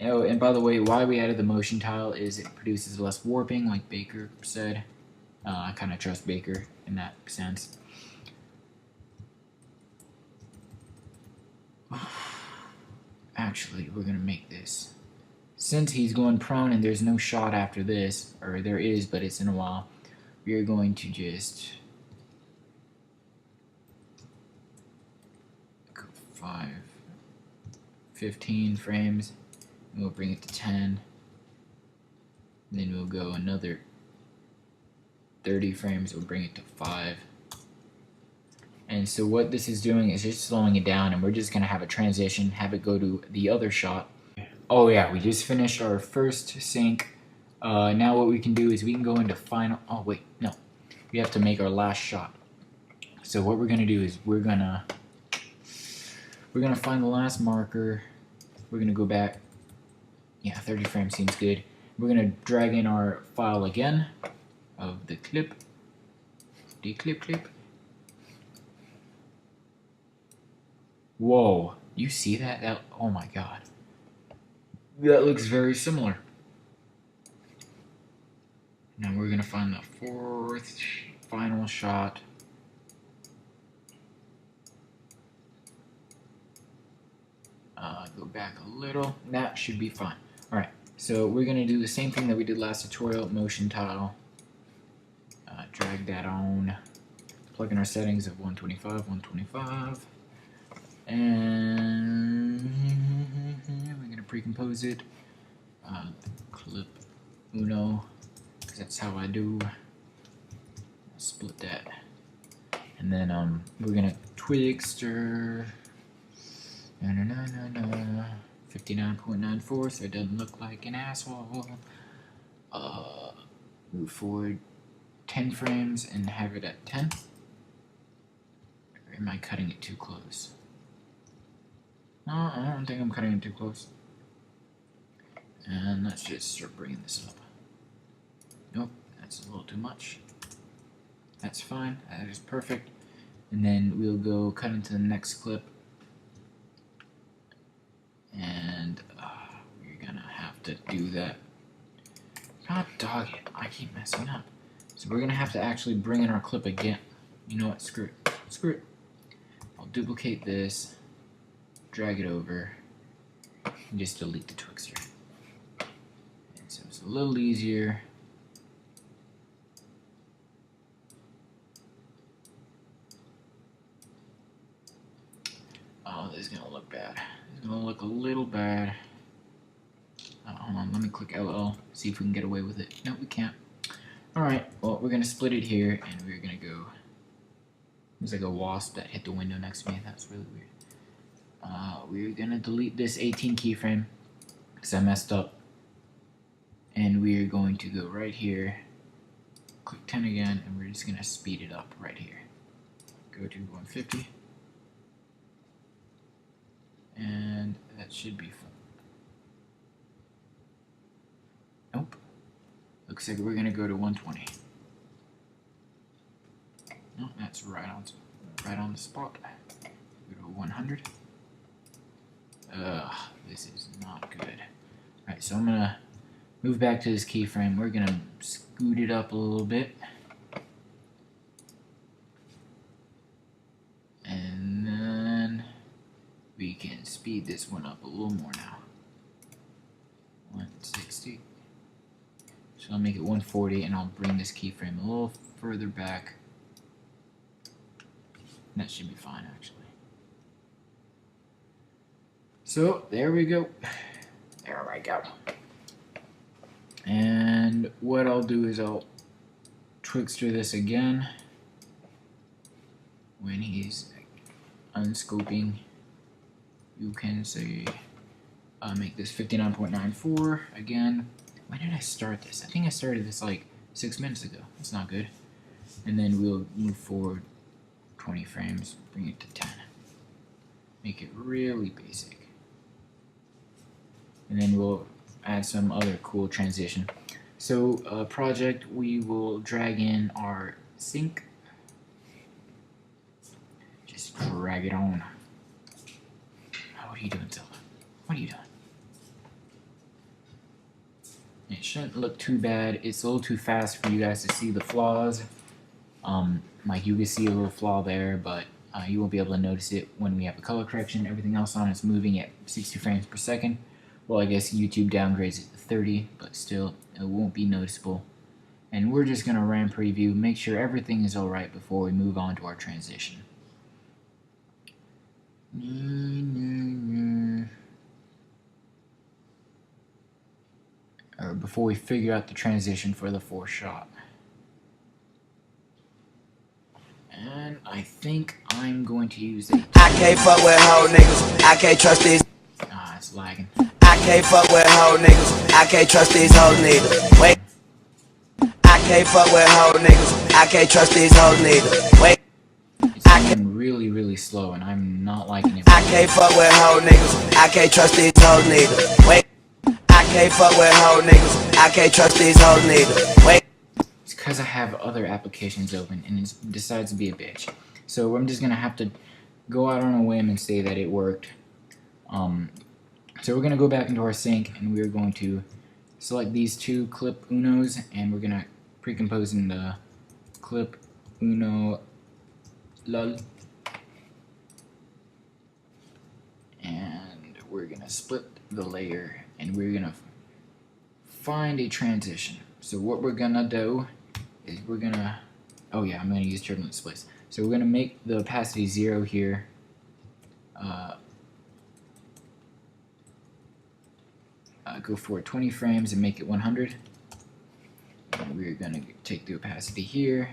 Oh, and by the way, why we added the motion tile is it produces less warping, like Baker said. I kind of trust Baker in that sense. Actually, we're going to make this. Since he's going prone and there's no shot after this, or there is, but it's in a while, we are going to just go 15 frames, and we'll bring it to 10. Then we'll go another 30 frames, we'll bring it to 5. And so what this is doing is just slowing it down, and we're just going to have a transition, have it go to the other shot. Oh yeah, we just finished our first sync. Now what we can do is we can go into final. Oh wait, no, we have to make our last shot. So what we're gonna do is we're gonna find the last marker. We're gonna go back. Yeah, 30 frames seems good. We're gonna drag in our file again of the clip. Clip. Whoa, you see that? Oh my god. That looks very similar. Now we're gonna find the fourth final shot. Go back a little. That should be fine. Alright, so we're gonna do the same thing that we did last tutorial, motion tile. Drag that on. Plug in our settings of 125. And we're gonna pre-compose it. Clip uno, because that's how I do. Split that, and then we're gonna Twigster 59.94, so it doesn't look like an asshole. Move forward 10 frames and have it at 10. Or am I cutting it too close? No, I don't think I'm cutting it too close. And let's just start bringing this up. Nope, that's a little too much. That's fine, that is perfect. And then we'll go cut into the next clip. And we're gonna have to do that. God dog it, I keep messing up. So we're gonna have to actually bring in our clip again. You know what, screw it. I'll duplicate this, drag it over, and just delete the Twixtor. And so it's a little easier. Oh, this is gonna look bad. It's gonna look a little bad. Hold on, let me click LL, see if we can get away with it. No, we can't. Alright, well, we're gonna split it here, and we're gonna go. There's like a wasp that hit the window next to me. That's really weird. We're gonna delete this 18 keyframe because I messed up. And we're going to go right here, click 10 again, and we're just gonna speed it up right here. Go to 150. And that should be fun. Nope. Looks like we're gonna go to 120. No, that's right on the spot. Go to 100. This is not good. Alright, so I'm gonna move back to this keyframe. We're gonna scoot it up a little bit. And then we can speed this one up a little more now. 160. So I'll make it 140, and I'll bring this keyframe a little further back. That should be fine, actually. So there we go. There we go. And what I'll do is I'll Twixtor this again when he's unscoping. You can say make this 59.94 again. When did I start this? I think I started this like 6 minutes ago. That's not good. And then we'll move forward 20 frames, bring it to 10. Make it really basic. And then we'll add some other cool transition. So project, we will drag in our sync. Just drag it on. What are you doing, Zelda? What are you doing? It shouldn't look too bad. It's a little too fast for you guys to see the flaws. Like you can see a little flaw there, but you won't be able to notice it when we have a color correction. Everything else on it's moving at 60 frames per second. Well, I guess YouTube downgrades it to 30, but still, it won't be noticeable. And we're just gonna RAM preview, make sure everything is alright before we move on to our transition. Or before we figure out the transition for the fourth shot. And I think I'm going to use it. I can't fuck with hoe niggas. I can't trust these. Ah, it's lagging. I can't fuck with hoe niggas. I can't trust these hoes neither. Wait. I can't fuck with hoe niggas. I can't trust these hoes neither. Wait. It's moving really, really slow, and I'm not liking it. I can't fuck with hoe niggas. I can't trust these hoes neither. Wait. I can't fuck with hoe niggas. I can't trust these hoes neither. Wait. It's because I have other applications open, and it decides to be a bitch. So I'm just gonna have to go out on a whim and say that it worked. So we're gonna go back into our sync, and we're going to select these two clip unos, and we're gonna pre-compose in the clip uno lol, and we're gonna split the layer, and we're gonna find a transition. So what we're gonna do is we're gonna, oh yeah, I'm gonna use turbulent splits. So we're gonna make the opacity 0 here. Go for 20 frames and make it 100. And we're gonna take the opacity here.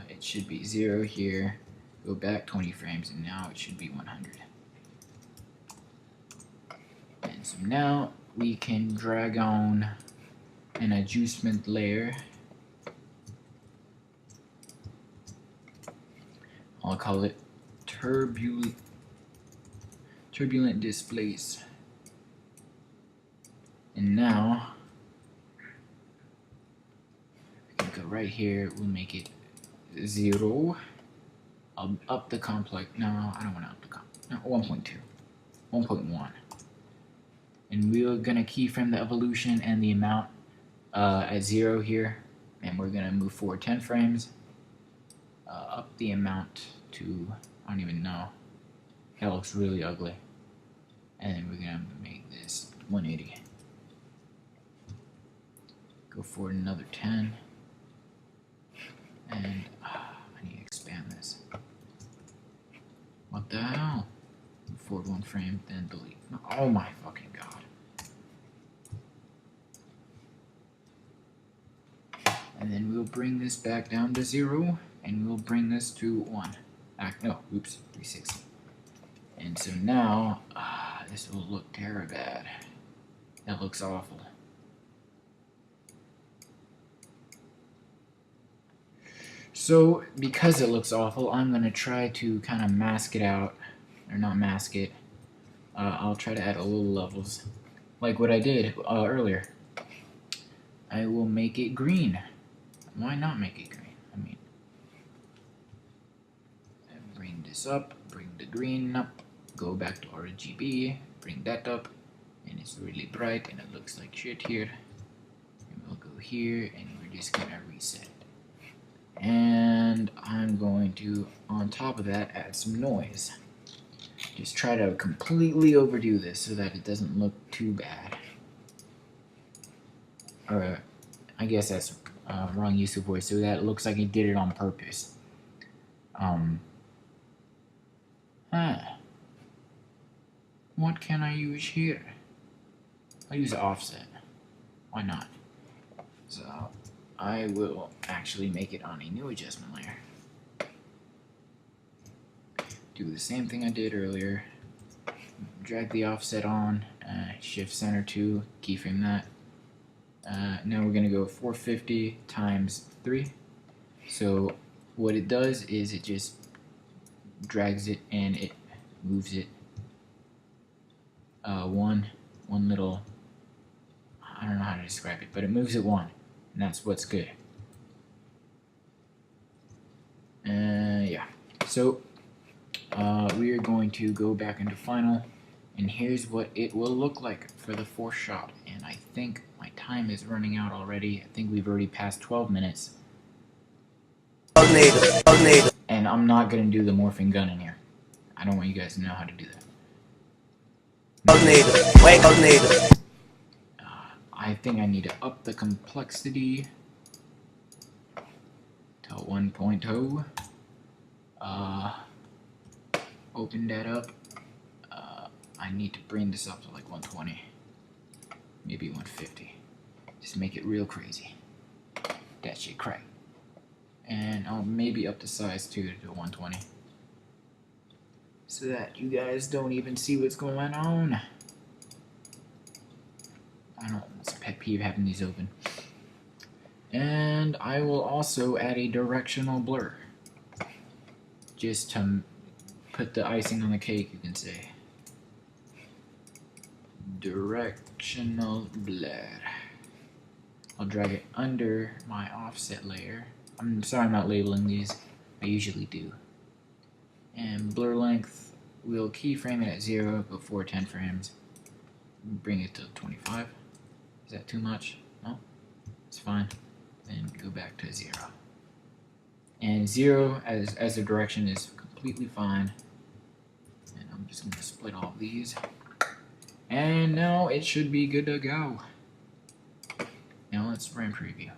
It should be 0 here. Go back 20 frames, and now it should be 100. And so now we can drag on an adjustment layer. I'll call it turbulent displace. And now we can go right here. We'll make it 0. I'll up the complex. No, I don't want to up the complex. No, 1.2, 1.1. And we're gonna keyframe the evolution and the amount at 0 here, and we're gonna move forward 10 frames. Up the amount to, I don't even know. That looks really ugly. And then we're gonna make this 180. Go forward another 10. And I need to expand this. What the hell? Move forward 1 frame, then delete. Oh my fucking god. And then we'll bring this back down to 0, and we'll bring this to 1. No, oops, 360. And so now, this will look terrible bad. That looks awful. So, because it looks awful, I'm going to try to kind of mask it out. Or not mask it. I'll try to add a little levels. Like what I did earlier. I will make it green. Why not make it green? I mean, bring this up, bring the green up, go back to RGB, bring that up, and it's really bright and it looks like shit here. And we'll go here and we're just gonna reset. And I'm going to, on top of that, add some noise. Just try to completely overdo this so that it doesn't look too bad. Or, I guess that's wrong use of voice, so that it looks like he did it on purpose. What can I use here? I'll use offset. Why not? So I will actually make it on a new adjustment layer. Do the same thing I did earlier. Drag the offset on, shift center to, keyframe that. Now we're gonna go 450 times 3. So what it does is it just drags it and it moves it one little, I don't know how to describe it, but it moves it 1, and that's what's good. Yeah. So we are going to go back into Final, And here's what it will look like for the fourth shot. And I think my time is running out already. I think we've already passed 12 minutes. And I'm not going to do the morphing gun in here. I don't want you guys to know how to do that. I think I need to up the complexity to 1.0. Open that up. I need to bring this up to like 120, maybe 150. Just make it real crazy. That shit crack. And I'll maybe up the size too to 120, so that you guys don't even see what's going on. I don't know, it's a pet peeve having these open. And I will also add a directional blur, just to put the icing on the cake, you can say. Directional blur. I'll drag it under my offset layer. I'm sorry I'm not labeling these. I usually do. And blur length, we'll keyframe it at 0 before 10 frames. Bring it to 25. Is that too much? No? It's fine. Then go back to 0. And 0 as a direction is completely fine. And I'm just going to split all of these. And now it should be good to go. Now let's run preview.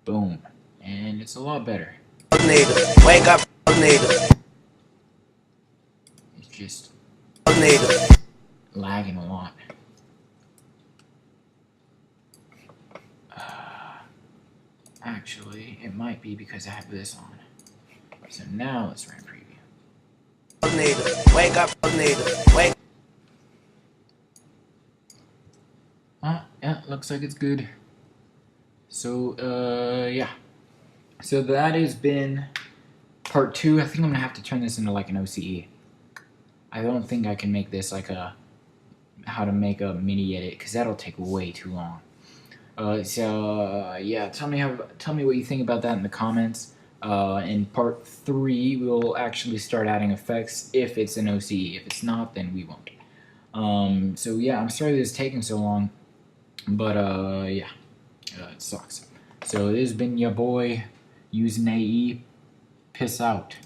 Boom. And it's a lot better. Wake up, It's just lagging a lot. Actually, it might be because I have this on. So now let's run preview. Wake up, wake. Yeah, looks like it's good. So, yeah. So that has been part 2. I think I'm gonna have to turn this into like an OCE. I don't think I can make this like a how to make a mini edit, because that'll take way too long. Yeah, tell me what you think about that in the comments. In part 3, we'll actually start adding effects if it's an OCE. If it's not, then we won't. So yeah, I'm sorry this is taking so long, but yeah, it sucks. So this has been your boy using AE. Piss out.